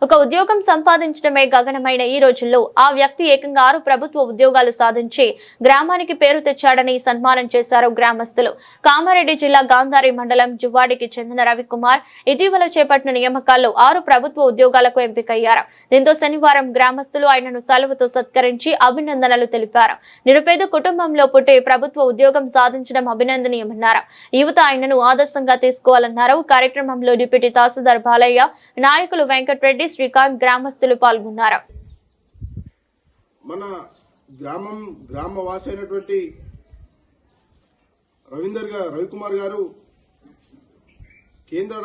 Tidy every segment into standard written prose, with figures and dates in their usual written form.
ఒక ఉద్యోగం సంపాదించడమే గగనమైన ఈ రోజుల్లో ఆ వ్యక్తి ఏకంగా 6 ప్రభుత్వ ఉద్యోగాలు సాధించి గ్రామానికి పేరు తెచ్చాడని సన్మానం చేశారు గ్రామస్తులు. కామారెడ్డి జిల్లా గాంధారి మండలం జువ్వాడికి చెందిన రవికుమార్ ఇటీవల చేపట్టిన నియామకాల్లో 6 ప్రభుత్వ ఉద్యోగాలకు ఎంపికయ్యారు. దీంతో శనివారం గ్రామస్తులు ఆయనను సెలవుతో సత్కరించి అభినందనలు తెలిపారు. నిరుపేద కుటుంబంలో పుట్టి ప్రభుత్వ ఉద్యోగం సాధించడం అభినందనీయమన్నారు. యువత ఆయనను ఆదర్శంగా తీసుకోవాలన్నారు. కార్యక్రమంలో డిప్యూటీ తహసీల్దార్ బాలయ్య, నాయకులు వెంకటరెడ్డి, శ్రీకాంత్, గ్రామస్తులు పాల్గొన్నారు. మన గ్రామవాసి అయినటువంటి రవికుమార్ గారు కేంద్ర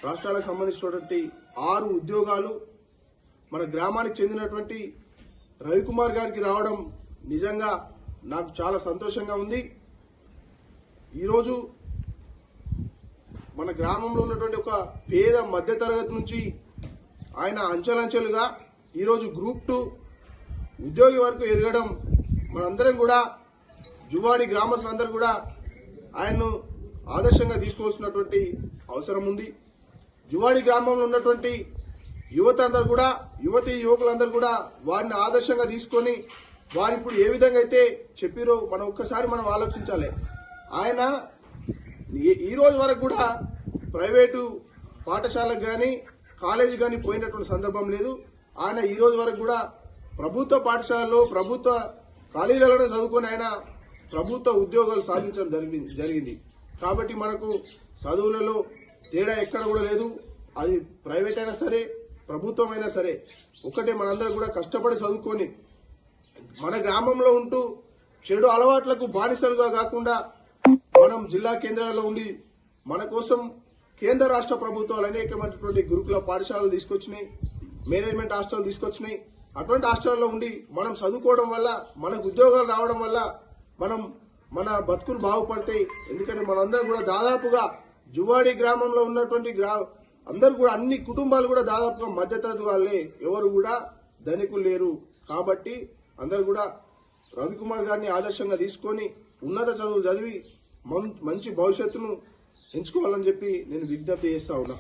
రాష్ట్రాలకు సంబంధించినటువంటి 6 ఉద్యోగాలు మన గ్రామానికి చెందినటువంటి రవికుమార్ గారికి రావడం నిజంగా నాకు చాలా సంతోషంగా ఉంది. ఈరోజు మన గ్రామంలో ఉన్నటువంటి ఒక పేద మధ్యతరగతి నుంచి ఆయన అంచెలంచెలుగా ఈరోజు గ్రూప్ 2 ఉద్యోగి వరకు ఎదగడం మనందరం కూడా జువ్వాడి గ్రామస్తులందరూ కూడా ఆయన్ను ఆదర్శంగా తీసుకోవాల్సినటువంటి అవసరం ఉంది. జువ్వాడి గ్రామంలో ఉన్నటువంటి యువకులందరూ కూడా వారిని ఆదర్శంగా తీసుకొని వారు ఇప్పుడు ఏ విధంగా అయితే చెప్పిరో మనం ఆలోచించాలి. ఆయన ఈ రోజు వరకు కూడా ప్రైవేటు పాఠశాలకు కానీ కాలేజీ కానీ పోయినటువంటి సందర్భం లేదు. ఆయన ఈ రోజు వరకు కూడా ప్రభుత్వ పాఠశాలలో ప్రభుత్వ కాలేజీలలోనే చదువుకొని ఆయన ప్రభుత్వ ఉద్యోగాలు సాధించడం జరిగింది. కాబట్టి మనకు చదువులలో తేడా ఎక్కడ కూడా లేదు. అది ప్రైవేట్ అయినా సరే ప్రభుత్వం అయినా సరే ఒకటే, మనందరం కూడా కష్టపడి చదువుకొని మన గ్రామంలో ఉంటూ చెడు అలవాట్లకు బానిసలుగా కాకుండా మనం జిల్లా కేంద్రాల్లో ఉండి మన కోసం కేంద్ర రాష్ట్ర ప్రభుత్వాలు అనేకమైనటువంటి గురుకుల పాఠశాలలు తీసుకొచ్చినాయి, మేనేజ్మెంట్ హాస్టల్ తీసుకొచ్చినాయి. అటువంటి హాస్టల్లో ఉండి మనం చదువుకోవడం వల్ల మనకు ఉద్యోగాలు రావడం వల్ల మన బతుకులు బాగుపడతాయి. ఎందుకంటే మనందరం కూడా దాదాపుగా జువ్వాడి గ్రామంలో ఉన్నటువంటి అందరూ కూడా అన్ని కుటుంబాలు కూడా దాదాపుగా మధ్యతరగతి వాళ్ళే, ఎవరు కూడా ధనికులు లేరు. కాబట్టి అందరూ కూడా రవికుమార్ గారిని ఆదర్శంగా తీసుకొని ఉన్నత చదువులు చదివి మంచి భవిష్యత్తును ఎంచుకోవాలని చెప్పి నేను విజ్ఞప్తి చేస్తా ఉన్నా.